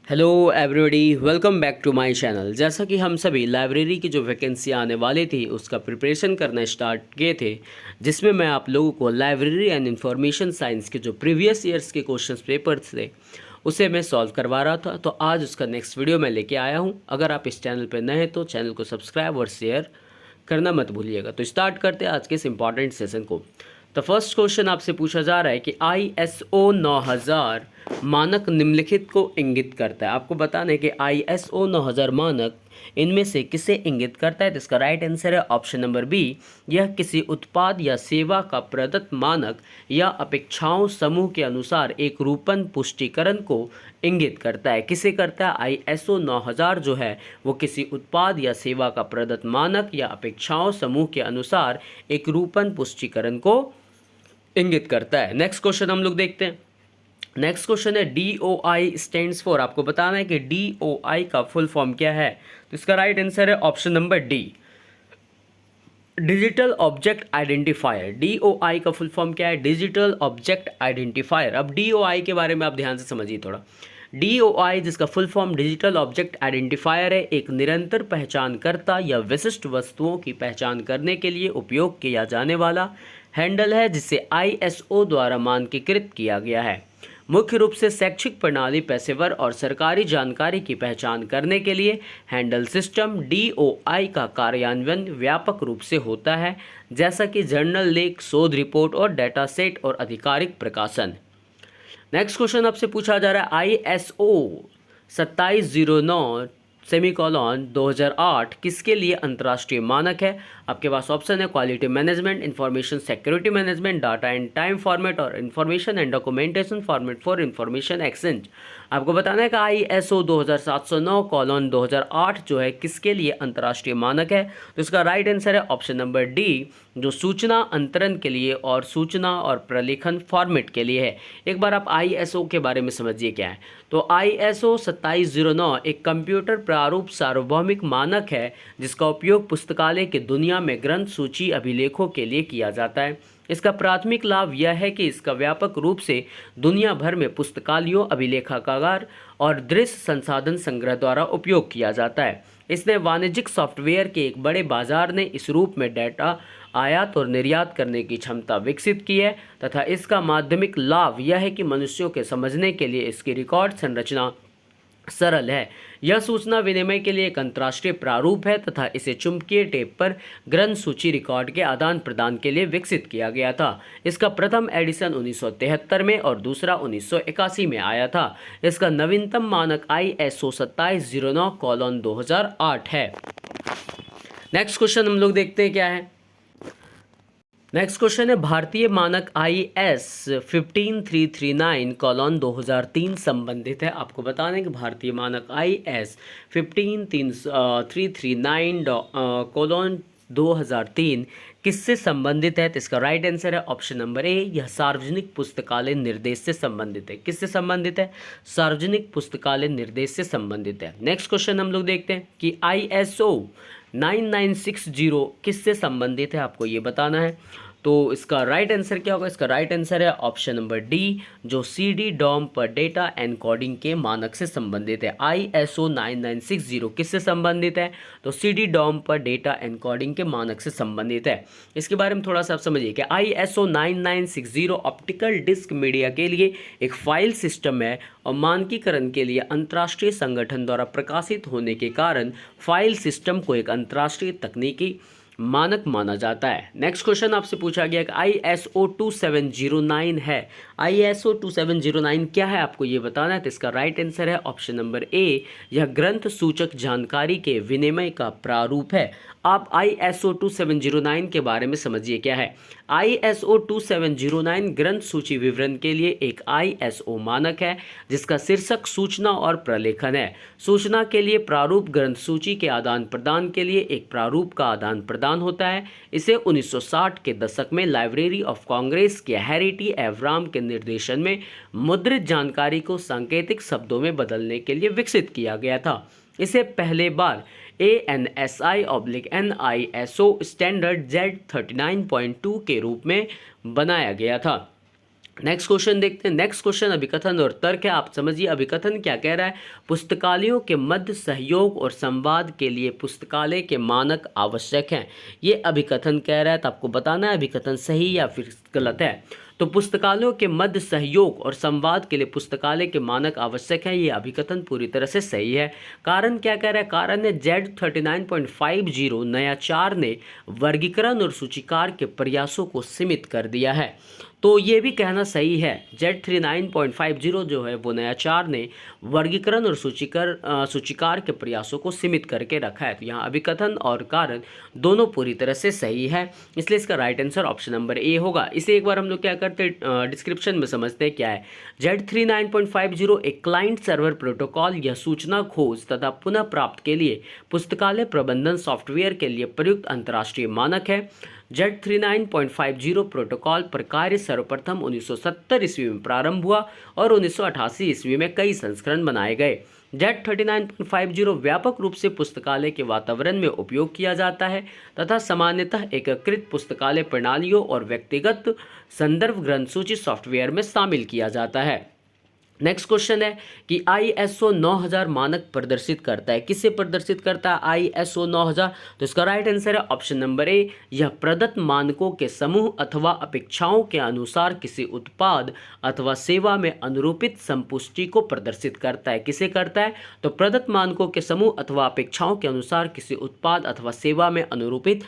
Hello everybody, welcome back to my channel. जैसा कि हम सभी लाइब्रेरी की जो वैकेंसी आने वाली थी उसका प्रिपरेशन करना स्टार्ट किए थे, जिसमें मैं आप लोगों को लाइब्रेरी एंड इंफॉर्मेशन साइंस के जो प्रीवियस ईयर्स के क्वेश्चंस पेपर्स थे उसे मैं सॉल्व करवा रहा था। तो आज उसका नेक्स्ट वीडियो मैं लेके आया हूँ। अगर आप इस चैनल पर नए हैं तो चैनल को सब्सक्राइब और शेयर करना मत भूलिएगा। तो स्टार्ट करते हैं आज के इस इम्पॉर्टेंट सेशन को। तो फर्स्ट क्वेश्चन आपसे पूछा जा रहा है कि ISO 9000 मानक निम्नलिखित को इंगित करता है। आपको बताना है कि ISO 9000 मानक इनमें से किसे इंगित करता है। तो इसका राइट आंसर है ऑप्शन नंबर बी। यह किसी उत्पाद या सेवा का प्रदत्त मानक या अपेक्षाओं समूह के अनुसार एक रूपन पुष्टिकरण को इंगित करता है। किसे करता है? ISO 9000 जो है वो किसी उत्पाद या सेवा का प्रदत्त मानक या अपेक्षाओं समूह के अनुसार एक रूपन पुष्टिकरण को इंगित करता है। नेक्स्ट क्वेश्चन हम लोग देखते हैं। नेक्स्ट क्वेश्चन है DOI स्टैंड्स फॉर। आपको बताना है कि DOI का फुल फॉर्म क्या है। तो इसका राइट आंसर है option number D, digital object identifier. DOI का फुल फॉर्म क्या है? Digital object identifier. अब DOI के बारे में आप ध्यान से समझिए थोड़ा। DOI जिसका full form digital object identifier है, एक निरंतर पहचानकर्ता या विशिष्ट वस्तुओं की पहचान करने के लिए उपयोग किया जाने वाला हैंडल है, जिसे ISO द्वारा मानकीकृत किया गया है। मुख्य रूप से शैक्षिक प्रणाली, पेशेवर और सरकारी जानकारी की पहचान करने के लिए हैंडल सिस्टम DOI का कार्यान्वयन व्यापक रूप से होता है, जैसा कि जर्नल लेख, शोध रिपोर्ट और डेटा सेट और आधिकारिक प्रकाशन। नेक्स्ट क्वेश्चन आपसे पूछा जा रहा है ISO 2709 सेमीकोलॉन 2008 किसके लिए अंतर्राष्ट्रीय मानक है। आपके पास ऑप्शन है quality management, information security management, data and time format और information and documentation format for information exchange. आपको बताना है कि ISO 2709:2008 जो है किसके लिए अंतर्राष्ट्रीय मानक है। तो इसका राइट आंसर है ऑप्शन नंबर डी, जो सूचना अंतरण के लिए और सूचना और प्रलेखन फॉर्मेट के लिए है। एक बार आप ISO के बारे में समझिए क्या है। तो ISO 2709 एक कंप्यूटर प्रारूप सार्वभौमिक मानक है, जिसका उपयोग पुस्तकालय की दुनिया में ग्रंथ सूची अभिलेखों के लिए किया जाता है। इसका प्राथमिक लाभ यह है कि इसका व्यापक रूप से दुनिया भर में पुस्तकालयों, अभिलेखागार और दृश्य संसाधन संग्रह द्वारा उपयोग किया जाता है। इसने वाणिज्यिक सॉफ्टवेयर के एक बड़े बाजार ने इस रूप में डेटा आयात और निर्यात करने की क्षमता विकसित की है, तथा इसका माध्यमिक लाभ यह है कि मनुष्यों के समझने के लिए इसकी रिकॉर्ड संरचना सरल है। यह सूचना विनिमय के लिए एक अंतर्राष्ट्रीय प्रारूप है तथा इसे चुंबकीय टेप पर ग्रंथ सूची रिकॉर्ड के आदान प्रदान के लिए विकसित किया गया था। इसका प्रथम एडिशन 1973 में और दूसरा 1981 में आया था। इसका नवीनतम मानक ISO 2709:2008 है। नेक्स्ट क्वेश्चन हम लोग देखते हैं क्या है। नेक्स्ट क्वेश्चन है भारतीय मानक IS 15339:2003 संबंधित है। आपको बताना है कि भारतीय मानक IS 15339:2003 किससे संबंधित है। तो इसका राइट आंसर है ऑप्शन नंबर ए, यह सार्वजनिक पुस्तकालय निर्देश से संबंधित है। किससे संबंधित है? सार्वजनिक पुस्तकालय निर्देश से संबंधित है। नेक्स्ट क्वेश्चन हम लोग देखते हैं कि ISO 9960 किससे संबंधित है, आपको ये बताना है। तो इसका राइट आंसर क्या होगा? इसका राइट आंसर है ऑप्शन नंबर डी, जो CD-DOM पर डेटा एनकोडिंग के मानक से संबंधित है। ISO 9960 किससे संबंधित है? तो CD-DOM पर डेटा एनकोडिंग के मानक से संबंधित है। इसके बारे में थोड़ा सा आप समझिए कि ISO 9960 ऑप्टिकल डिस्क मीडिया के लिए एक फाइल सिस्टम है और मानकीकरण के लिए अंतर्राष्ट्रीय संगठन द्वारा प्रकाशित होने के कारण फाइल सिस्टम को एक अंतर्राष्ट्रीय तकनीकी मानक माना जाता है। नेक्स्ट क्वेश्चन आपसे पूछा गया कि ISO 2709 है। ISO 2709 क्या है, आपको ये बताना है। तो इसका राइट आंसर है ऑप्शन नंबर ए, यह ग्रंथ सूचक जानकारी के विनिमय का प्रारूप है। आप ISO 2709 के बारे में समझिए क्या है। ISO 2709 ग्रंथ सूची विवरण के लिए एक ISO मानक है, जिसका शीर्षक सूचना और प्रलेखन है। सूचना के लिए प्रारूप ग्रंथ सूची के आदान प्रदान के लिए एक प्रारूप का आदान प्रदान होता है। इसे 1960 के दशक में लाइब्रेरी ऑफ कांग्रेस के हैरिटी एवराम के निर्देशन में मुद्रित जानकारी को सांकेतिक शब्दों में बदलने के लिए विकसित किया गया था। इसे पहले बार ANSI/NISO स्टैंडर्ड Z39.2 के रूप में बनाया गया था। नेक्स्ट क्वेश्चन देखते हैं। नेक्स्ट क्वेश्चन अभिकथन और तर्क है। आप समझिए अभिकथन क्या कह रहा है। पुस्तकालयों के मध्य सहयोग और संवाद के लिए पुस्तकालय के मानक आवश्यक हैं, ये अभिकथन कह रहा है। तो आपको बताना है अभिकथन सही या फिर गलत है। तो पुस्तकालयों के मध्य सहयोग और संवाद के लिए पुस्तकालय के मानक आवश्यक है, ये अभिकथन पूरी तरह से सही है। कारण क्या कह रहा है। कारण है Z39.50 नयाचार ने वर्गीकरण और सूचीकार के प्रयासों को सीमित कर दिया है। तो ये भी कहना सही है। Z39.50 जो है वो नयाचार ने वर्गीकरण और सूचीकार के प्रयासों को सीमित करके रखा है। तो यहाँ अभिकथन और कारण दोनों पूरी तरह से सही है, इसलिए इसका right answer option number A होगा। इसे एक बार हम लोग क्या करते हैं डिस्क्रिप्शन में समझते हैं क्या है। Z39.50 एक क्लाइंट सर्वर प्रोटोकॉल या सूचना खोज तथा पुनः प्राप्त के लिए पुस्तकालय प्रबंधन सॉफ्टवेयर के लिए प्रयुक्त अंतर्राष्ट्रीय मानक है। Z39.50 प्रोटोकॉल पर कार्य सर्वप्रथम 1970 ईस्वी में प्रारंभ हुआ और 1988 ईस्वी में कई संस्करण बनाए गए। Z39.50 व्यापक रूप से पुस्तकालय के वातावरण में उपयोग किया जाता है तथा सामान्यतः एकीकृत पुस्तकालय प्रणालियों और व्यक्तिगत संदर्भ ग्रंथ सूची सॉफ्टवेयर में शामिल किया जाता है। नेक्स्ट क्वेश्चन है कि ISO 9000 मानक प्रदर्शित करता है। किसे प्रदर्शित करता है ISO 9000? तो इसका राइट आंसर है ऑप्शन नंबर ए। यह प्रदत्त मानकों के समूह अथवा अपेक्षाओं के अनुसार किसी उत्पाद अथवा सेवा में अनुरूपित संपुष्टि को प्रदर्शित करता है। किसे करता है? तो प्रदत्त मानकों के समूह अथवा अपेक्षाओं के अनुसार किसी उत्पाद अथवा सेवा में अनुरूपित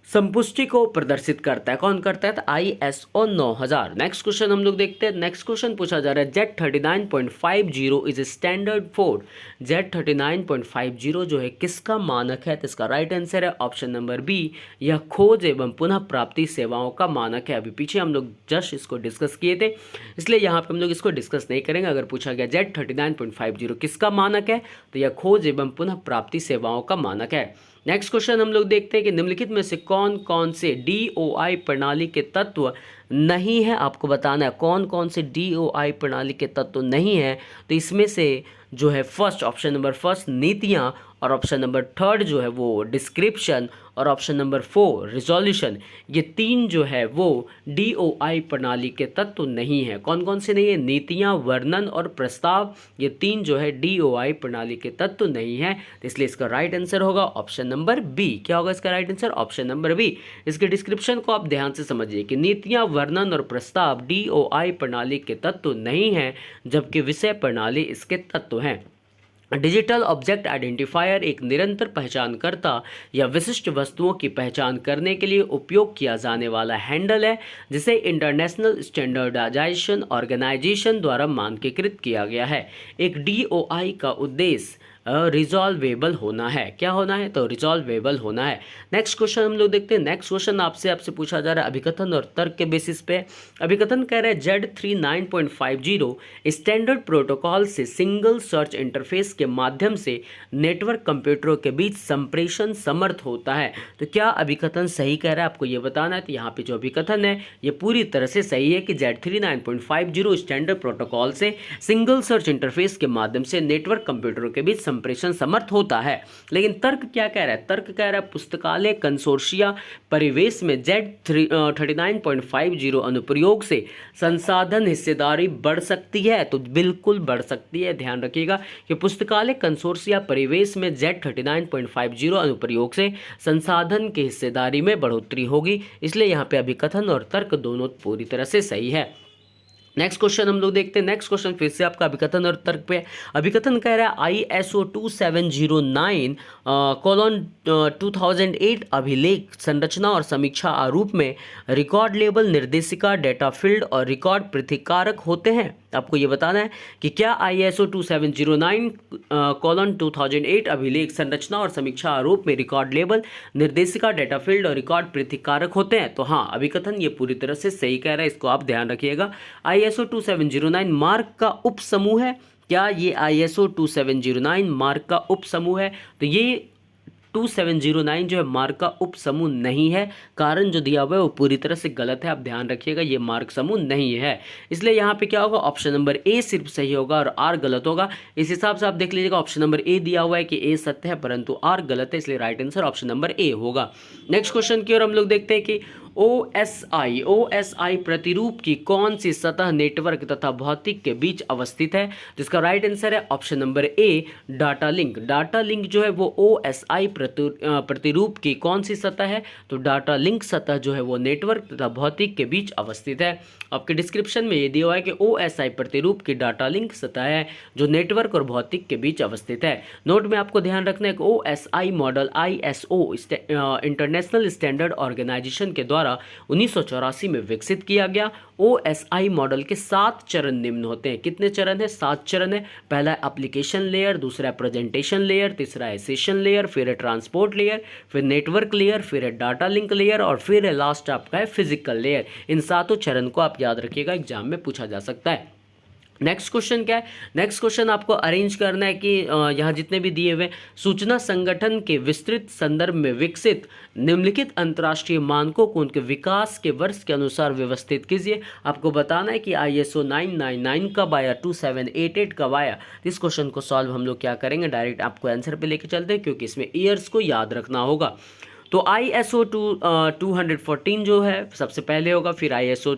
संपुष्टि को प्रदर्शित करता है। कौन करता है? तो ISO 9000। नेक्स्ट क्वेश्चन हम लोग देखते हैं। नेक्स्ट क्वेश्चन पूछा जा रहा है Z39.50 is standard for. Z39.50 जो है किसका मानक है? तो इसका राइट आंसर है ऑप्शन नंबर बी। यह खोज एवं पुनः प्राप्ति सेवाओं का मानक है। अभी पीछे हम लोग जस्ट इसको डिस्कस किए थे, इसलिए यहाँ पे हम लोग इसको डिस्कस नहीं करेंगे। अगर पूछा गया Z39.50 किसका मानक है, तो यह खोज एवं पुनः प्राप्ति सेवाओं का मानक है। नेक्स्ट क्वेश्चन हम लोग देखते हैं कि निम्नलिखित में से कौन कौन से DOI प्रणाली के तत्व नहीं है। आपको बताना है कौन कौन से DOI प्रणाली के तत्व नहीं है। तो इसमें से जो है फर्स्ट ऑप्शन नंबर फर्स्ट नीतियाँ, और ऑप्शन नंबर थर्ड जो है वो डिस्क्रिप्शन, और ऑप्शन नंबर 4 रिजोल्यूशन, ये तीन जो है वो DOI प्रणाली के तत्व नहीं है। कौन कौन से नहीं है? नीतियाँ, वर्णन और प्रस्ताव, ये तीन जो है DOI प्रणाली के तत्व नहीं है। तो इसलिए इसका राइट आंसर होगा ऑप्शन नंबर बी। क्या होगा इसका right answer? Option number B. इसके डिस्क्रिप्शन को आप ध्यान से समझिए कि नीतियाँ, वर्णन और प्रस्ताव DOI प्रणाली के तत्व नहीं है, जबकि विषय प्रणाली इसके तत्व हैं। डिजिटल ऑब्जेक्ट आइडेंटिफायर एक निरंतर पहचानकर्ता या विशिष्ट वस्तुओं की पहचान करने के लिए उपयोग किया जाने वाला हैंडल है, जिसे इंटरनेशनल स्टैंडर्डाइजेशन ऑर्गेनाइजेशन द्वारा मानकीकृत किया गया है। एक DOI का उद्देश्य रिजॉल्वेबल होना है। क्या होना है? तो रिजॉल्वेबल होना है। नेक्स्ट क्वेश्चन हम लोग देखते हैं। नेक्स्ट क्वेश्चन आपसे पूछा जा रहा है अभिकथन और तर्क के बेसिस पे। अभिकथन कह रहा है Z39.50 स्टैंडर्ड प्रोटोकॉल से सिंगल सर्च इंटरफेस के माध्यम से नेटवर्क कंप्यूटरों के बीच संप्रेषण समर्थ होता है। तो क्या अभिकथन सही कह रहा है? आपको ये बताना है। तो यहाँ पे जो अभिकथन है ये पूरी तरह से सही है कि Z39.50 स्टैंडर्ड प्रोटोकॉल से सिंगल सर्च इंटरफेस के माध्यम से नेटवर्क कंप्यूटरों के बीच संप्रेषण समर्थ होता है। लेकिन तर्क क्या कह रहा है? तर्क कह रहा है पुस्तकालय कंसोर्शिया परिवेश में Z39.50 अनुप्रयोग से संसाधन हिस्सेदारी बढ़ सकती है। तो बिल्कुल बढ़ सकती है। ध्यान रखिएगा कि पुस्तकालय कंसोर्शिया परिवेश में Z39.50 अनुप्रयोग से संसाधन की हिस्सेदारी में बढ़ोतरी होगी। इसलिए यहाँ पे अभिकथन और तर्क दोनों पूरी तरह से सही है। नेक्स्ट क्वेश्चन हम लोग देखते हैं। नेक्स्ट क्वेश्चन फिर से आपका अभिकथन और तर्क पे। अभिकथन कह रहा है ISO 2709:2008 अभिलेख संरचना और समीक्षा आरूप में रिकॉर्ड लेबल, निर्देशिका, डेटा फील्ड और रिकॉर्ड पृथक्कारक होते हैं। आपको ये बताना है कि क्या ISO 2709:2008 अभिलेख संरचना और समीक्षा आरूप में रिकॉर्ड लेबल, निर्देशिका, डेटा फील्ड और रिकॉर्ड पृथक्कारक होते हैं। तो हाँ, अभिकथन ये पूरी तरह से सही कह रहा है। इसको आप ध्यान रखिएगा। ISO 2709 मार्क का उप समूह है। क्या ये ISO 2709 मार्क का उप समूह है? तो ये 2709 जो है मार्क का उप समूह नहीं है। कारण जो दिया हुआ है वो पूरी तरह से गलत है। आप ध्यान रखिएगा, ये मार्क समूह नहीं है। इसलिए यहाँ पे क्या होगा? ऑप्शन नंबर ए सिर्फ सही होगा और आर गलत होगा। इस हिसाब से आप देख लीजिएगा, ऑप्शन नंबर ए दिया हुआ है कि ए सत्य है परंतु आर गलत है, इसलिए right answer option number A होगा। नेक्स्ट क्वेश्चन की ओर हम लोग देखते हैं कि OSI प्रतिरूप की कौन सी सतह नेटवर्क तथा भौतिक के बीच अवस्थित है? जिसका राइट आंसर है ऑप्शन नंबर ए, डाटा लिंक। डाटा लिंक जो है वो OSI प्रतिरूप की कौन सी सतह है? तो डाटा लिंक सतह जो है वो नेटवर्क तथा भौतिक के बीच अवस्थित है। आपके डिस्क्रिप्शन में ये दिया हुआ है कि OSI प्रतिरूप की डाटा लिंक सतह है जो नेटवर्क और भौतिक के बीच अवस्थित है। नोट में आपको ध्यान रखना है कि OSI model ISO international standard organisation के द्वारा 1984 में विकसित किया गया। OSI मॉडल के 7 चरण निम्न होते हैं। कितने चरण है? 7 चरण है। पहला है एप्लीकेशन लेयर, दूसरा है प्रेजेंटेशन लेयर, तीसरा है सेशन लेयर, फिर है ट्रांसपोर्ट लेयर, फिर नेटवर्क लेयर, फिर है डाटा लिंक लेयर और फिर है लास्ट आपका है फिजिकल लेयर। इन 7 चरण को आप याद रखिएगा, एग्जाम में पूछा जा सकता है। नेक्स्ट क्वेश्चन क्या है? नेक्स्ट क्वेश्चन आपको अरेंज करना है कि यहाँ जितने भी दिए हुए सूचना संगठन के विस्तृत संदर्भ में विकसित निम्नलिखित अंतर्राष्ट्रीय मानकों को उनके विकास के वर्ष के अनुसार व्यवस्थित कीजिए। आपको बताना है कि ISO 999 कब आया, 2788 कब आया। इस क्वेश्चन को सॉल्व हम लोग क्या करेंगे, डायरेक्ट आपको आंसर पे लेके चलते हैं क्योंकि इसमें ईयर्स को याद रखना होगा। तो ISO 214 जो है सबसे पहले होगा, फिर ISO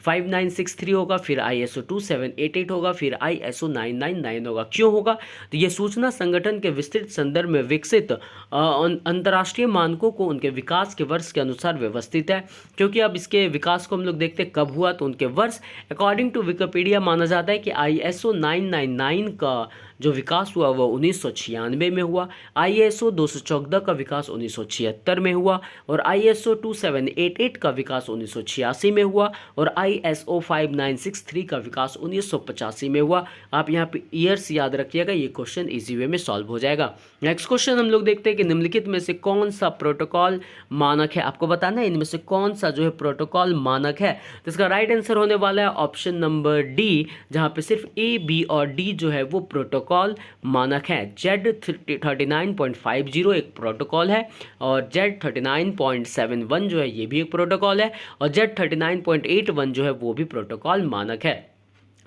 5963 होगा, फिर ISO 2788 होगा, फिर ISO 999 होगा। क्यों होगा? तो ये सूचना संगठन के विस्तृत संदर्भ में विकसित अंतर्राष्ट्रीय मानकों को उनके विकास के वर्ष के अनुसार व्यवस्थित है। क्योंकि अब इसके विकास को हम लोग देखते हैं कब हुआ, तो उनके वर्ष अकॉर्डिंग टू विकिपीडिया माना जाता है कि ISO 999 का जो विकास हुआ वह 1996 में हुआ, ISO 214 का विकास 1976 में हुआ और ISO 2788 का विकास 1986 में हुआ और ISO 5963 का विकास 1985 में हुआ। आप यहाँ पे ईयर्स याद रखिएगा, ये क्वेश्चन इजी वे में सॉल्व हो जाएगा। नेक्स्ट क्वेश्चन हम लोग देखते हैं कि निम्नलिखित में से कौन सा प्रोटोकॉल मानक है। आपको बताना है इनमें से कौन सा जो है प्रोटोकॉल मानक है। तो इसका राइट आंसर होने वाला है ऑप्शन नंबर डी, जहाँ पे सिर्फ A, B और D जो है वो प्रोटोकॉल मानक है। Z39.50 एक प्रोटोकॉल है और Z39.71 जो है ये भी एक प्रोटोकॉल है और Z39.81 जो है वो भी प्रोटोकॉल मानक है।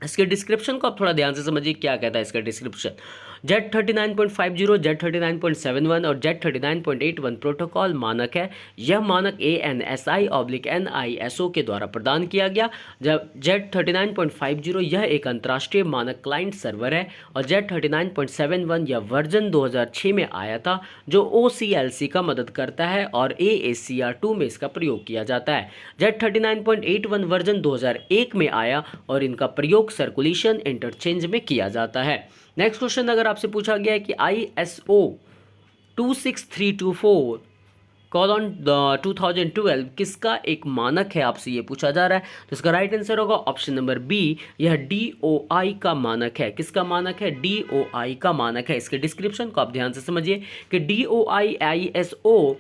इसके डिस्क्रिप्शन को आप थोड़ा ध्यान से समझिए, क्या कहता है इसका डिस्क्रिप्शन। Z39.50, Z39.71 और Z39.81 प्रोटोकॉल मानक है। यह मानक ANSI/NISO के द्वारा प्रदान किया गया। जब Z39.50 यह एक अंतर्राष्ट्रीय मानक क्लाइंट सर्वर है और Z39.71 यह वर्जन 2006 में आया था जो OCLC का मदद करता है और AACR2 में इसका प्रयोग किया जाता है। Z39.81 वर्जन 2001 में आया और इनका प्रयोग सर्कुलेशन इंटरचेंज में किया जाता है। नेक्स्ट क्वेश्चन अगर आपसे पूछा गया है कि ISO 26324 2012 किसका एक मानक है, आपसे ये पूछा जा रहा है। तो इसका राइट आंसर होगा ऑप्शन नंबर बी, यह DOI का मानक है। किसका मानक है? DOI का मानक है। इसके डिस्क्रिप्शन को आप ध्यान से समझिए कि DOI ISO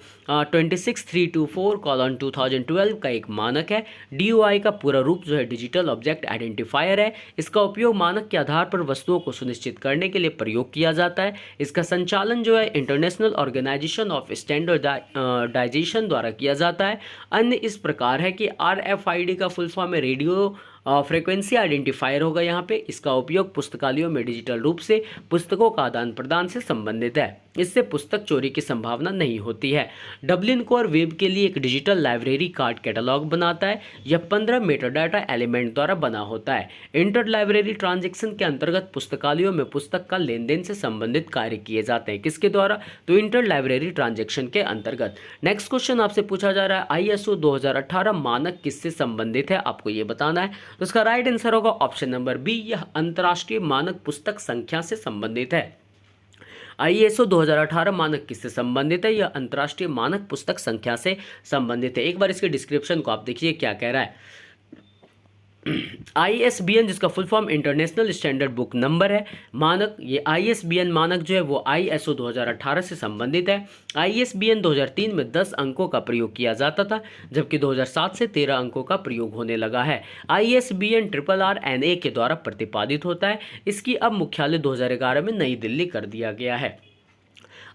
26324 का एक मानक है। DOI का पूरा रूप जो है डिजिटल ऑब्जेक्ट आइडेंटिफायर है। इसका उपयोग मानक के आधार पर वस्तुओं को सुनिश्चित करने के लिए प्रयोग किया जाता है। इसका संचालन जो है इंटरनेशनल ऑर्गेनाइजेशन ऑफ स्टैंडर्डाइजेशन द्वारा किया जाता है। अन्य इस प्रकार है कि RFID का फुल फॉर्म है रेडियो फ्रीक्वेंसी आइडेंटिफायर होगा यहाँ पे। इसका उपयोग पुस्तकालयों में डिजिटल रूप से पुस्तकों का आदान प्रदान से संबंधित है। इससे पुस्तक चोरी की संभावना नहीं होती है। डबलिन कोर वेब के लिए एक डिजिटल लाइब्रेरी कार्ड कैटलॉग बनाता है। यह 15 मेटाडाटा एलिमेंट द्वारा बना होता है। इंटर लाइब्रेरी ट्रांजैक्शन के अंतर्गत पुस्तकालयों में पुस्तक का लेन देन से संबंधित कार्य किए जाते हैं। किसके द्वारा? तो इंटर लाइब्रेरी ट्रांजैक्शन के अंतर्गत। नेक्स्ट क्वेश्चन आपसे पूछा जा रहा है ISO 2018 मानक किससे संबंधित है, आपको ये बताना है। तो इसका राइट आंसर होगा ऑप्शन नंबर बी, यह अंतर्राष्ट्रीय मानक पुस्तक संख्या से संबंधित है। ISO 2018 मानक किससे संबंधित है? यह अंतर्राष्ट्रीय मानक पुस्तक संख्या से संबंधित है। एक बार इसके डिस्क्रिप्शन को आप देखिए क्या कह रहा है। ISBN जिसका full form international standard book number है। मानक ये ISBN मानक जो है वो ISO 2018 से संबंधित है। ISBN 2003 में 10 अंकों का प्रयोग किया जाता था, जबकि 2007 से 13 अंकों का प्रयोग होने लगा है। ISBN RRNA के द्वारा प्रतिपादित होता है। इसकी अब मुख्यालय 2011 में नई दिल्ली कर दिया गया है।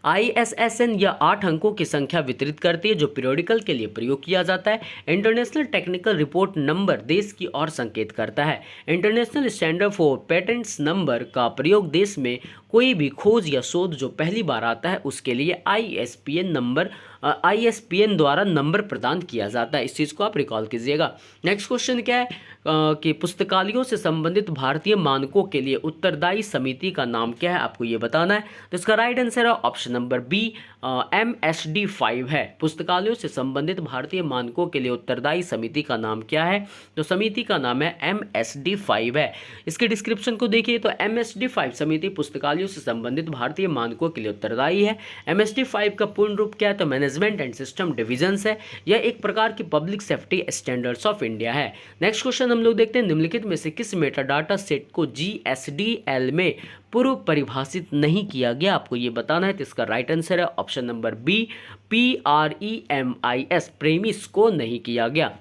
ISSN यह 8 अंकों की संख्या वितरित करती है जो पीरियोडिकल के लिए प्रयोग किया जाता है। इंटरनेशनल टेक्निकल रिपोर्ट नंबर देश की ओर संकेत करता है। International standard for patents number का प्रयोग देश में कोई भी खोज या शोध जो पहली बार आता है उसके लिए ISPN नंबर ISPN द्वारा नंबर प्रदान किया जाता है। इस चीज़ को आप रिकॉल कीजिएगा। नेक्स्ट क्वेश्चन क्या है कि पुस्तकालयों से संबंधित भारतीय मानकों के लिए उत्तरदायी समिति का नाम क्या है, आपको ये बताना है। तो इसका राइट आंसर है ऑप्शन नंबर बी, MSD5 है। पुस्तकालयों से संबंधित भारतीय मानकों के लिए उत्तरदायी समिति का नाम क्या है, तो समिति का नाम है MSD5 है। इसके डिस्क्रिप्शन को देखिए तो MSD5 समिति पुस्तकालयों से संबंधित भारतीय मानकों के लिए उत्तरदायी है। MSD5 का पूर्ण रूप क्या है, तो मैनेजमेंट एंड सिस्टम डिविजन्स है। यह एक प्रकार की public safety standards of India है। नेक्स्ट क्वेश्चन हम लोग देखते हैं, निम्नलिखित में से किस मेटाडाटा सेट को GSDL में पूर्व परिभाषित नहीं किया गया, आपको ये बताना है। तो इसका राइट आंसर है option number B, PREMIS, PREMIS को नहीं किया गया।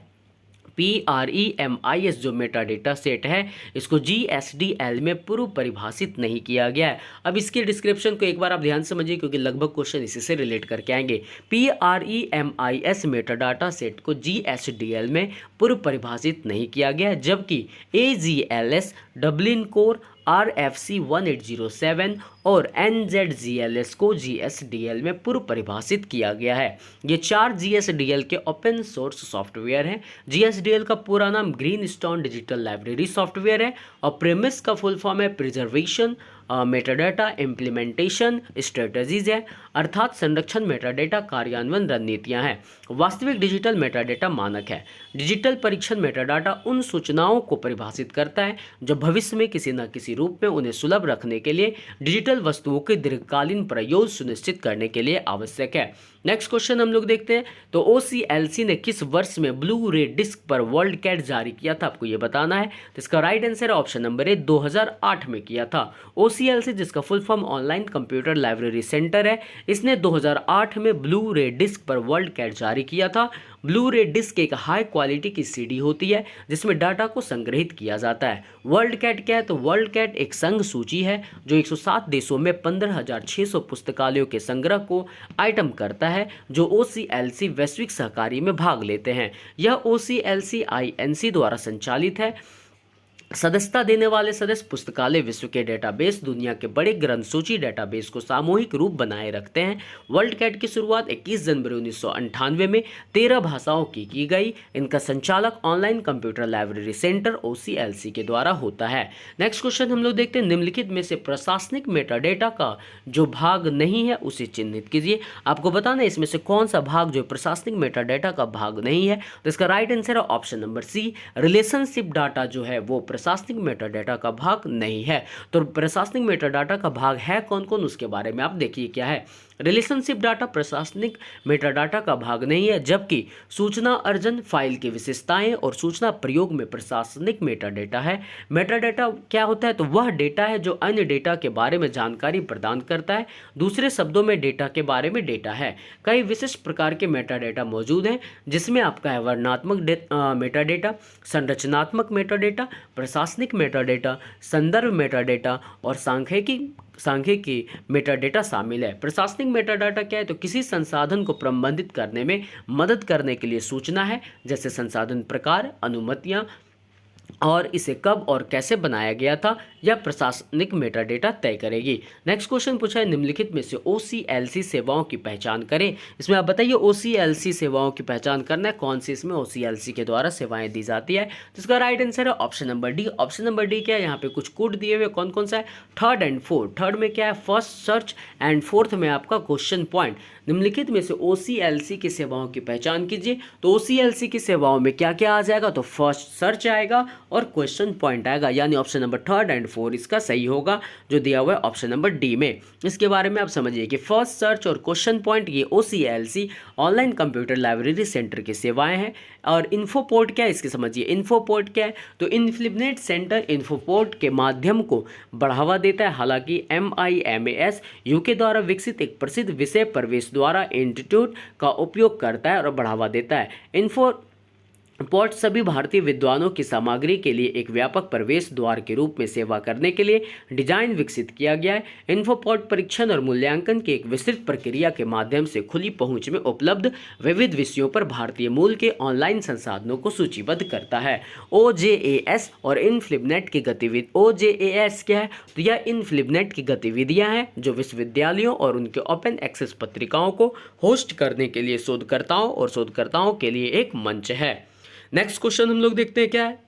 PREMIS जो मेटाडेटा सेट है इसको GSDL में पूर्व परिभाषित नहीं किया गया है। अब इसके डिस्क्रिप्शन को एक बार आप ध्यान से समझिए क्योंकि लगभग क्वेश्चन इसी से रिलेट करके आएंगे। PREMIS मेटाडाटा सेट को GSDL में पूर्व परिभाषित नहीं किया गया है, जबकि AGLS, डबलिन कोर, RFC 1807 और NZGLS को GSDL में पूर्व परिभाषित किया गया है। ये 4 GSDL के ओपन सोर्स सॉफ्टवेयर हैं। GSDL का पूरा नाम green stone digital library software है और प्रेमिस का फुल फॉर्म है प्रिजर्वेशन मेटाडेटा इम्प्लीमेंटेशन स्ट्रेटजीज है, अर्थात संरक्षण मेटाडेटा कार्यान्वयन रणनीतियां हैं। वास्तविक डिजिटल मेटाडेटा मानक है। डिजिटल परीक्षण मेटाडाटा उन सूचनाओं को परिभाषित करता है जो भविष्य में किसी न किसी रूप में उन्हें सुलभ रखने के लिए डिजिटल वस्तुओं के दीर्घकालीन प्रयोग सुनिश्चित करने के लिए आवश्यक है। नेक्स्ट क्वेश्चन हम लोग देखते हैं, तो OCLC ने किस वर्ष में ब्लू रे डिस्क पर वर्ल्ड कैट जारी किया था, आपको ये बताना है। तो इसका राइट आंसर है ऑप्शन नंबर ए, 2008 में किया था। OCLC जिसका full form online computer library centre है, इसने 2008 में ब्लू रे डिस्क पर वर्ल्ड कैट जारी किया था। ब्लू रे डिस्क एक हाई क्वालिटी की CD होती है जिसमें डाटा को संग्रहित किया जाता है। वर्ल्ड कैट क्या है, तो वर्ल्ड कैट एक संघ सूची है जो 107 देशों में 15,600 पुस्तकालयों के संग्रह को आइटम करता है जो OCLC वैश्विक सहकारी में भाग लेते हैं। यह OCLC INC द्वारा संचालित है। सदस्यता देने वाले सदस्य पुस्तकालय विश्व के डेटाबेस, दुनिया के बड़े ग्रंथ सूची डेटाबेस को सामूहिक रूप बनाए रखते हैं। वर्ल्ड कैट की शुरुआत 21 जनवरी 1998 में 13 भाषाओं की गई। इनका संचालक online computer library centre OCLC के द्वारा होता है। नेक्स्ट क्वेश्चन हम लोग देखते हैं, निम्नलिखित में से प्रशासनिक मेटाडेटा का जो भाग नहीं है उसे चिन्हित कीजिए। आपको बताना है इसमें से कौन सा भाग जो प्रशासनिक मेटाडेटा का भाग नहीं है। तो इसका राइट आंसर है option number C, relationship data जो है वो प्रशासनिक मेटाडेटा का भाग नहीं है। तो प्रशासनिक मेटाडेटा का भाग है कौन कौन, उसके बारे में आप देखिए क्या है। रिलेशनशिप डाटा प्रशासनिक मेटाडाटा का भाग नहीं है, जबकि सूचना अर्जन, फाइल की विशेषताएं और सूचना प्रयोग में प्रशासनिक मेटाडेटा है। मेटाडेटा क्या होता है, तो वह डेटा है जो अन्य डेटा के बारे में जानकारी प्रदान करता है। दूसरे शब्दों में डेटा के बारे में डेटा है। कई विशिष्ट प्रकार के मेटाडेटा मौजूद हैं जिसमें आपका है वर्णनात्मक मेटाडेटा, संरचनात्मक मेटाडेटा, प्रशासनिक मेटाडेटा, संदर्भ मेटाडेटा और सांख्यिकी मेटाडेटा शामिल है। प्रशासनिक मेटाडेटा क्या है, तो किसी संसाधन को प्रबंधित करने में मदद करने के लिए सूचना है, जैसे संसाधन प्रकार, अनुमतियां और इसे कब और कैसे बनाया गया था, यह प्रशासनिक मेटाडेटा तय करेगी। नेक्स्ट क्वेश्चन पूछा है, निम्नलिखित में से OCLC सेवाओं की पहचान करें। इसमें आप बताइए OCLC सेवाओं की पहचान करना है, कौन सी इसमें OCLC के द्वारा सेवाएं दी जाती है। तो इसका राइट आंसर है option number D. Option number D क्या है, यहाँ पे कुछ कोड दिए हुए, कौन कौन सा है, थर्ड एंड फोर्थ। थर्ड में क्या है, फर्स्ट सर्च एंड फोर्थ में आपका क्वेश्चन पॉइंट। निम्नलिखित में से OCLC की सेवाओं की पहचान कीजिए। तो OCLC की सेवाओं में क्या क्या आ जाएगा, तो फर्स्ट सर्च आएगा और क्वेश्चन पॉइंट आएगा, यानी option number third and fourth इसका सही होगा जो दिया हुआ है ऑप्शन नंबर डी में। इसके बारे में आप समझिए कि फर्स्ट सर्च और क्वेश्चन पॉइंट ये OCLC online computer library centre की सेवाएं हैं। और इन्फोपोर्ट क्या है, इसके समझिए इन्फोपोर्ट क्या है, तो इन्फिलिनेट सेंटर इन्फोपोर्ट के माध्यम को बढ़ावा देता है। हालांकि MIMAS UK द्वारा विकसित एक प्रसिद्ध विषय प्रवेश द्वारा इंस्टीट्यूट का उपयोग करता है और बढ़ावा देता है। पोर्ट सभी भारतीय विद्वानों की सामग्री के लिए एक व्यापक प्रवेश द्वार के रूप में सेवा करने के लिए डिजाइन विकसित किया गया है। इन्फोपोर्ट परीक्षण और मूल्यांकन की एक विस्तृत प्रक्रिया के माध्यम से खुली पहुंच में उपलब्ध विविध विषयों पर भारतीय मूल के ऑनलाइन संसाधनों को सूचीबद्ध करता है। OJAS और इनफ्लिबनेट की गतिविधि, OJAS क्या है? तो यह इनफ्लिबनेट की गतिविधियां हैं जो विश्वविद्यालयों और उनके ओपन एक्सेस पत्रिकाओं को होस्ट करने के लिए शोधकर्ताओं और शोधकर्ताओं के लिए एक मंच है। नेक्स्ट क्वेश्चन हम लोग देखते हैं क्या है।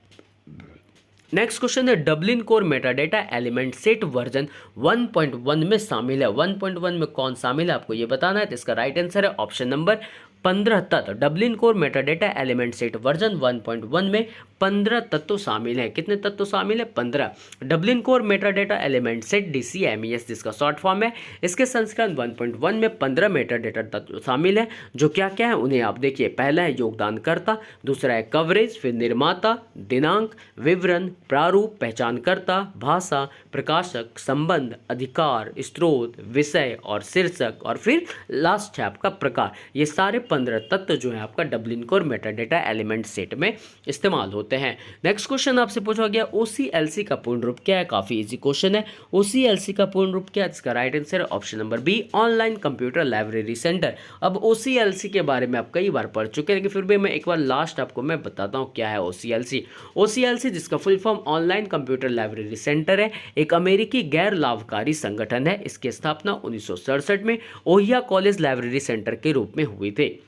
नेक्स्ट क्वेश्चन है Dublin core metadata element set version 1.1 में शामिल है। 1.1 में कौन शामिल है आपको ये बताना है। तो इसका राइट आंसर है ऑप्शन नंबर 15 तत्व। Dublin core metadata element set version 1.1 में 15 तत्व शामिल हैं। कितने तत्व शामिल है? 15। Dublin core metadata element set DCMES जिसका शॉर्ट फॉर्म है, इसके संस्करण 1.1 में 15 मेटाडेटा तत्व शामिल है। जो क्या क्या है उन्हें आप देखिए। पहला है योगदानकर्ता, दूसरा है कवरेज, फिर निर्माता, दिनांक, विवरण, प्रारूप, पहचानकर्ता, भाषा, प्रकाशक, संबंध, अधिकार, स्रोत, विषय और शीर्षक, और फिर लास्ट है आपका प्रकार। ये सारे 15 तत्व जो है आपका Dublin core metadata element set में इस्तेमाल होते हैं। नेक्स्ट क्वेश्चन आपसे पूछा गया OCLC का पूर्ण रूप क्या है। काफी इजी क्वेश्चन है। OCLC का पूर्ण रूप क्या है? इसका राइट आंसर है option number B, online computer library centre. अब OCLC के बारे में आप कई बार पढ़ चुके हैं, लेकिन फिर भी मैं एक बार लास्ट आपको मैं बताता हूँ क्या है OCLC। OCLC जिसका full form online computer library centre है, एक अमेरिकी गैर लाभकारी संगठन है। इसकी स्थापना 1967 में ओहियो कॉलेज लाइब्रेरी सेंटर के रूप में हुई थी।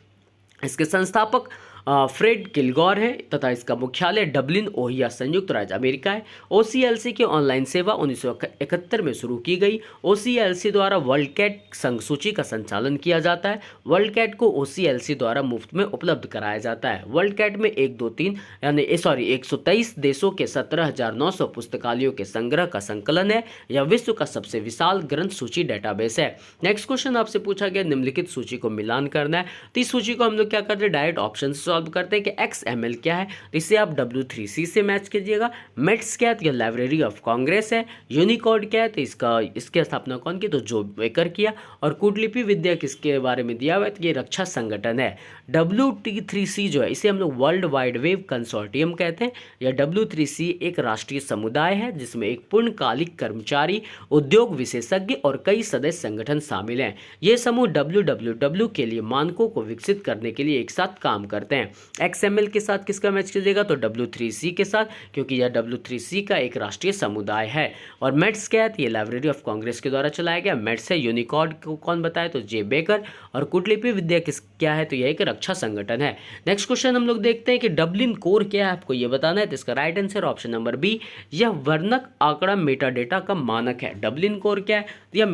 इसके संस्थापक फ्रेड किलगॉर है तथा इसका मुख्यालय डबलिन, ओहियो, संयुक्त राज्य अमेरिका है। OCLC की ऑनलाइन सेवा 1971 में शुरू की गई। OCLC द्वारा वर्ल्ड कैट संघ सूची का संचालन किया जाता है। वर्ल्ड कैट को OCLC द्वारा मुफ्त में उपलब्ध कराया जाता है। वर्ल्ड कैट में 123 देशों के 17,900 पुस्तकालयों के संग्रह का संकलन है। यह विश्व का सबसे विशाल ग्रंथ सूची डेटाबेस है। नेक्स्ट क्वेश्चन आपसे पूछा गया निम्नलिखित सूची को मिलान करना है। तो इस सूची को हम लोग क्या करते हैं, डायरेक्ट ऑप्शन से सॉल्व करते हैं कि XML क्या है, तो इसे आप W3C से मैच कीजिएगा। मेट्स क्या है, तो यह लाइब्रेरी ऑफ कांग्रेस है। यूनिकोड क्या है, तो इसकी स्थापना कौन की, तो जो बेकर किया। और कूटलिपि विद्या किसके बारे में दिया हुआ है, तो ये रक्षा संगठन है। W3C जो है इसे हम लोग वर्ल्ड वाइड वेब कंसोर्टियम कहते हैं। यह W3C एक राष्ट्रीय समुदाय है जिसमें एक पूर्णकालिक कर्मचारी, उद्योग विशेषज्ञ और कई सदस्य संगठन शामिल हैं। ये समूह WWW के लिए मानकों को विकसित करने के लिए एक साथ काम करते हैं। XML के साथ किसका मैच कीजिएगा, तो W3C के साथ, क्योंकि यह W3C का एक राष्ट्रीय समुदाय है। और मेट्स क्या है, ये लाइब्रेरी ऑफ कांग्रेस के द्वारा चलाया गया मेट्स है। यूनिकोड को कौन बताए, तो जे बेकर। और कूटलिपि विद्या क्या है, तो यह एक रक्षा संगठन है। नेक्स्ट क्वेश्चन हम लोग देखते हैं कि डबलिन कोर क्या है, आपको यह बताना है। तो इसका right answer option number B, यह वर्णक आंकड़ा मेटाडेटा का मानक है। डबलिन कोर क्या है, तो यह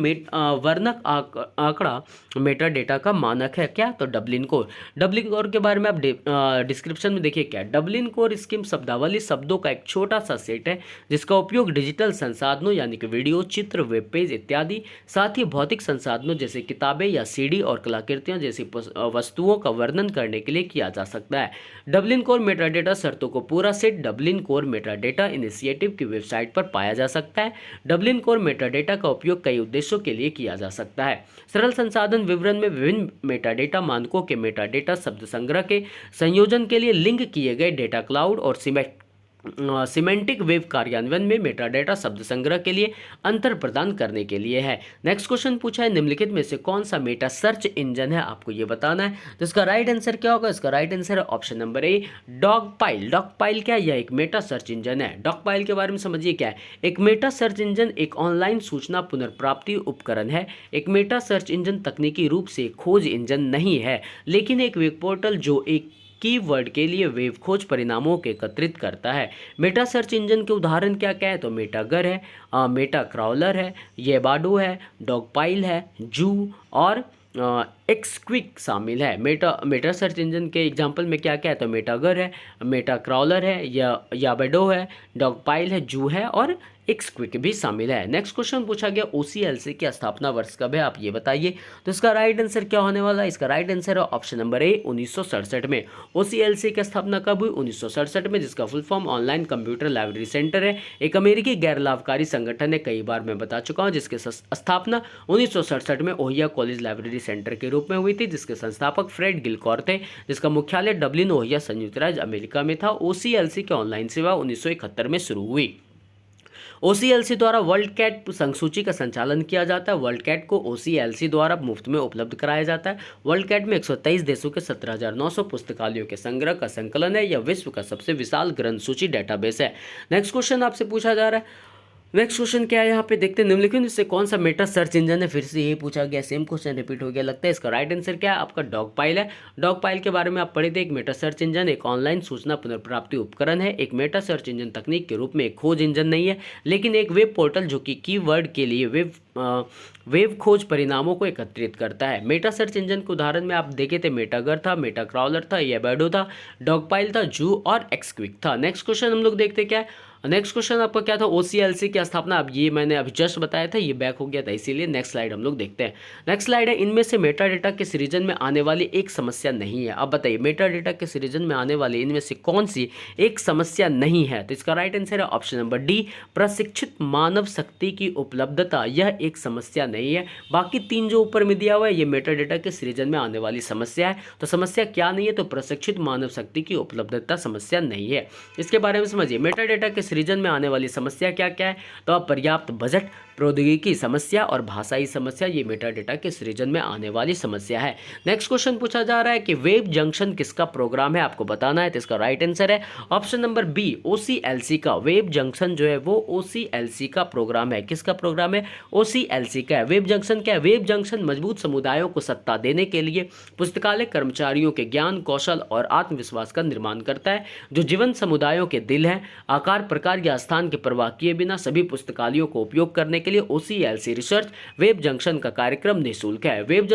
वर्णक आंकड़ा मेटाडेटा का मानक है। क्या, तो डबलिन कोर के बारे में आप डिस्क्रिप्शन में देखिए क्या है। डबलिन कोर स्कीम शब्दावली शब्दों का एक छोटा सा सेट है जिसका उपयोग डिजिटल संसाधनों यानी कि वीडियो, चित्र, वेब पेज इत्यादि, साथ ही भौतिक संसाधनों जैसे किताबें या CD और कलाकृतियां जैसी वस्तुओं का वर्णन करने के लिए किया जा सकता है। डबलिन कोर मेटाडेटा शर्तों को पूरा set Dublin core metadata initiative की वेबसाइट पर पाया जा सकता है। डबलिन कोर मेटाडेटा का उपयोग कई उद्देश्यों के लिए किया जा सकता है। सरल संसाधन विवरण में विभिन्न मेटाडेटा मानकों के मेटाडेटा शब्द संग्रह के संयोजन के लिए लिंक किए गए डेटा क्लाउड और सिमेंटिक वेब कार्यान्वयन में मेटाडेटा शब्द संग्रह के लिए अंतर प्रदान करने के लिए है। नेक्स्ट क्वेश्चन पूछा है निम्नलिखित में से कौन सा मेटा सर्च इंजन है, आपको ये बताना है। तो इसका राइट आंसर क्या होगा, इसका राइट आंसर है ऑप्शन नंबर ए, डॉगपाइल। डॉगपाइल क्या है, यह एक मेटा सर्च इंजन है। डॉगपाइल के बारे में समझिए क्या है। एक मेटा सर्च इंजन एक ऑनलाइन सूचना पुनर्प्राप्ति उपकरण है। एक मेटा सर्च इंजन तकनीकी रूप से खोज इंजन नहीं है, लेकिन एक वेब पोर्टल जो एक कीवर्ड के लिए वेब खोज परिणामों को एकत्रित करता है। मेटा सर्च इंजन के उदाहरण क्या क्या है, तो मेटागर है, मेटा क्राउलर है, येबाडो है, डॉगपाइल है, जू और एक्सक्विक शामिल है। मेटा सर्च इंजन के एग्जांपल में क्या क्या है, तो मेटागर है, मेटा क्राउलर है, या याबेडो है, डॉगपाइल है, जू है और एक्सक्विक भी शामिल है। नेक्स्ट क्वेश्चन पूछा गया OCLC की स्थापना वर्ष कब है, आप ये बताइए। तो इसका राइट आंसर क्या होने वाला है, इसका राइट आंसर है ऑप्शन नंबर ए 1967 में। OCLC की स्थापना कब हुई, 1967 में, जिसका full form online computer library centre है। एक अमेरिकी गैर लाभकारी संगठन है, कई बार मैं बता चुका हूँ, जिसकी स्थापना 1967 में ओहियो कॉलेज लाइब्रेरी सेंटर के रूप में हुई थी, जिसके संस्थापक फ्रेड गिलकॉर थे, जिसका मुख्यालय डब्लिन ओहियो संयुक्त राज्य अमेरिका में था। OCLC की ऑनलाइन सेवा 1971 में शुरू हुई। OCLC द्वारा वर्ल्ड कैट संसूची का संचालन किया जाता है। वर्ल्ड कैट को OCLC द्वारा मुफ्त में उपलब्ध कराया जाता है। वर्ल्ड कैट में 123 देशों के 17,900 पुस्तकालयों के संग्रह का संकलन है। यह विश्व का सबसे विशाल ग्रंथ सूची डेटाबेस है। नेक्स्ट क्वेश्चन आपसे पूछा जा रहा है, नेक्स्ट क्वेश्चन क्या है यहाँ पे देखते हैं, निम्नलिखित में से कौन सा मेटा सर्च इंजन है। फिर से यही पूछा गया, सेम क्वेश्चन रिपीट हो गया लगता है। इसका राइट आंसर क्या है, आपका डॉगपाइल है। डॉगपाइल के बारे में आप पढ़े थे। एक मेटा सर्च इंजन एक ऑनलाइन सूचना पुनर्प्राप्ति उपकरण है। एक मेटा सर्च इंजन तकनीक के रूप में एक खोज इंजन नहीं है, लेकिन एक वेब पोर्टल जो कि कीवर्ड के लिए वेब खोज परिणामों को एकत्रित करता है। मेटा सर्च इंजन के उदाहरण में आप देखे थे, मेटागर था, मेटा क्रॉलर था, येबेडो था, डॉगपाइल था, जू और एक्सक्विक था। नेक्स्ट क्वेश्चन हम लोग देखते क्या है। नेक्स्ट क्वेश्चन आपका क्या था, OCLC की स्थापना, अब ये मैंने अभी जस्ट बताया था, ये बैक हो गया था, इसीलिए नेक्स्ट स्लाइड हम लोग देखते हैं। नेक्स्ट स्लाइड है, इनमें से मेटा डेटा के सृजन में आने वाली एक समस्या नहीं है। अब बताइए, मेटा डेटा के सृजन में आने वाली इनमें से कौन सी एक समस्या नहीं है। तो इसका राइट आंसर है ऑप्शन नंबर डी, प्रशिक्षित मानव शक्ति की उपलब्धता। यह एक समस्या नहीं है। बाकी तीन जो ऊपर में दिया हुआ है, ये मेटा डेटा के सृजन में आने वाली समस्या है। तो समस्या क्या नहीं है, तो प्रशिक्षित मानव शक्ति की उपलब्धता समस्या नहीं है। इसके बारे में समझिए, मेटा डेटा के सृजन में आने वाली समस्या क्या क्या है। तो अब पर्याप्त बजट, प्रौद्योगिकी समस्या और भाषाई समस्या, ये मेटा डेटा के सृजन में आने वाली समस्या है। नेक्स्ट क्वेश्चन पूछा जा रहा है कि वेब जंक्शन किसका प्रोग्राम है, आपको बताना है। तो इसका राइट आंसर है ऑप्शन नंबर बी, OCLC का। वेब जंक्शन जो है वो OCLC का प्रोग्राम है। किसका प्रोग्राम है, OCLC का है। वेब जंक्शन क्या है, वेब जंक्शन मजबूत समुदायों को सत्ता देने के लिए पुस्तकालय कर्मचारियों के ज्ञान, कौशल और आत्मविश्वास का निर्माण करता है, जो जीवंत समुदायों के दिल है। आकार, प्रकार या स्थान की परवाह किए बिना सभी पुस्तकालयों को उपयोग करने के लिए OCLC रिसर्च वेब जंक्शन का कार्यक्रम निःशुल्क है। वेब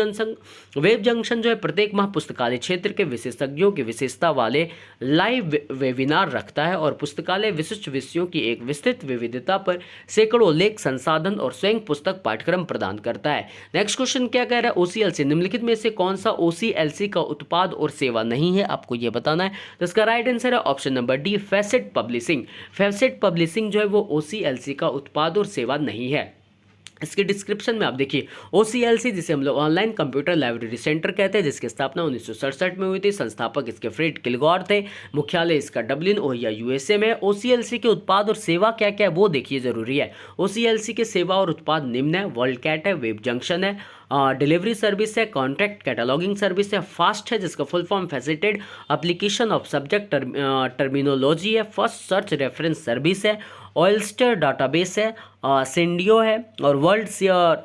जंक्शन जो है प्रत्येक माह पुस्तकालय क्षेत्र के विशेषज्ञों की विशेषता वाले लाइव वेबिनार रखता है और पुस्तकालय विशिष्ट विषयों की एक विस्तृत विविधता पर सैकड़ों लेख, संसाधन और स्वयं पुस्तक पाठ्यक्रम प्रदान करता है। नेक्स्ट क्वेश्चन क्या कह रहा है, OCLC निम्नलिखित में से कौन सा OCLC का उत्पाद और सेवा नहीं है, आपको यह बताना है। तो इसका राइट आंसर है option number D, facet publishing. Facet publishing जो है वो OCLC का उत्पाद और सेवा नहीं है। इसके डिस्क्रिप्शन में आप देखिए, OCLC जिसे हम लोग ऑनलाइन कंप्यूटर लाइब्रेरी सेंटर कहते हैं, जिसकी स्थापना 1967 में हुई थी। संस्थापक इसके फ्रेड गिलगॉर थे। मुख्यालय इसका डब्लिन ओहियो USA में। OCLC के उत्पाद और सेवा क्या क्या है वो देखिए, जरूरी है। OCLC के सेवा और उत्पाद निम्न है, वर्ल्ड कैट है, वेब जंक्शन है, डिलीवरी सर्विस है, कॉन्ट्रैक्ट कैटलॉगिंग सर्विस है, फास्ट है जिसका full form facilitated application of subject terminology है, फर्स्ट सर्च रेफरेंस सर्विस है, ऑयलस्टर डाटाबेस है, सेंडियो है, और world share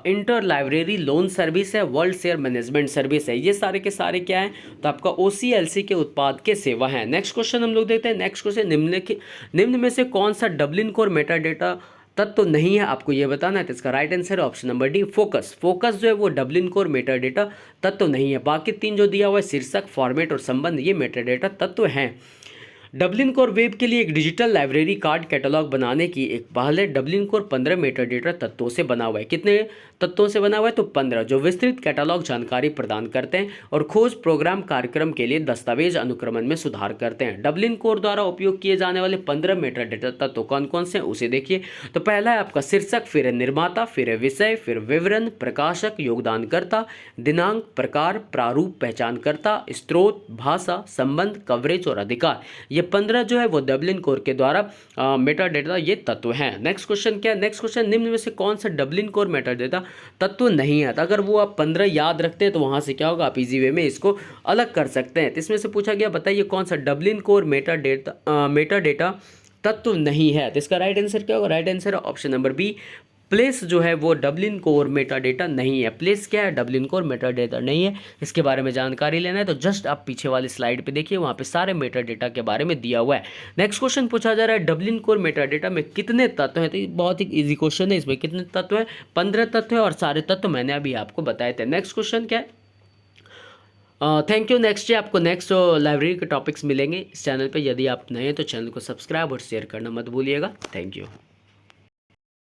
inter library loan service है, वर्ल्ड शेयर मैनेजमेंट सर्विस है। ये सारे के सारे क्या हैं, तो आपका OCLC के उत्पाद के सेवा हैं। नेक्स्ट क्वेश्चन हम लोग देखते हैं। नेक्स्ट क्वेश्चन, निम्न में से कौन सा डब्लिन कोर मेटा डेटा तत्व तो नहीं है, आपको ये बताना है। तो इसका राइट आंसर है option number D, focus. Focus जो है वो डब्लिन कोर मेटा डेटा तत्व तो नहीं है। बाकी तीन जो दिया हुआ है, शीर्षक, फॉर्मेट और संबंध, ये मेटा डेटा तत्व हैं। डब्लिन कोर वेब के लिए एक डिजिटल लाइब्रेरी कार्ड कैटलॉग बनाने की एक पहल है। डब्लिन कोर 15 मेटा डेटा तत्वों से बना हुआ है। कितने तत्वों से बना हुआ है, तो 15, जो विस्तृत कैटलॉग जानकारी प्रदान करते हैं और खोज प्रोग्राम कार्यक्रम के लिए दस्तावेज अनुक्रमण में सुधार करते हैं। डब्लिन कोर द्वारा उपयोग किए जाने वाले 15 मेटा डेटा तत्व कौन कौन से हैं उसे देखिए। तो पहला है आपका शीर्षक, फिर है निर्माता, फिर है विषय, फिर विवरण, प्रकाशक, योगदानकर्ता, दिनांक, प्रकार, प्रारूप, पहचानकर्ता, स्रोत, भाषा, संबंध, कवरेज और अधिकार। ये 15 जो है वो डब्लिन कोर के द्वारा मेटा डेटा ये तत्व हैं। नेक्स्ट क्वेश्चन क्या है, नेक्स्ट क्वेश्चन, निम्न में से कौन सा डब्लिन कोर मेटा डेटा तत्व नहीं है। तो अगर वो आप 15 याद रखते हैं तो वहाँ से क्या होगा, आप इजी वे में इसको अलग कर सकते हैं। तो इसमें से पूछा गया, बताइए कौन सा डब्लिन कोर मेटा डेटा तत्व नहीं है। तो इसका राइट आंसर क्या होगा, राइट आंसर है ऑप्शन नंबर बी, प्लेस जो है वो डब्लिन कोर मेटा डेटा नहीं है। प्लेस क्या है, डब्लिन कोर मेटा डेटा नहीं है। इसके बारे में जानकारी लेना है तो जस्ट आप पीछे वाली स्लाइड पे देखिए, वहाँ पे सारे मेटा डेटा के बारे में दिया हुआ है। नेक्स्ट क्वेश्चन पूछा जा रहा है, डब्लिन कोर मेटा डेटा में कितने तत्व हैं। तो ये बहुत ही इजी क्वेश्चन है, इसमें कितने तत्व हैं, 15 तत्व है और सारे तत्व मैंने अभी आपको बताए थे। नेक्स्ट क्वेश्चन क्या है, थैंक यू। नेक्स्ट डे आपको नेक्स्ट लाइब्रेरी के टॉपिक्स मिलेंगे इस चैनल पे। यदि आप नए हैं तो चैनल को सब्सक्राइब और शेयर करना मत भूलिएगा। Thank you.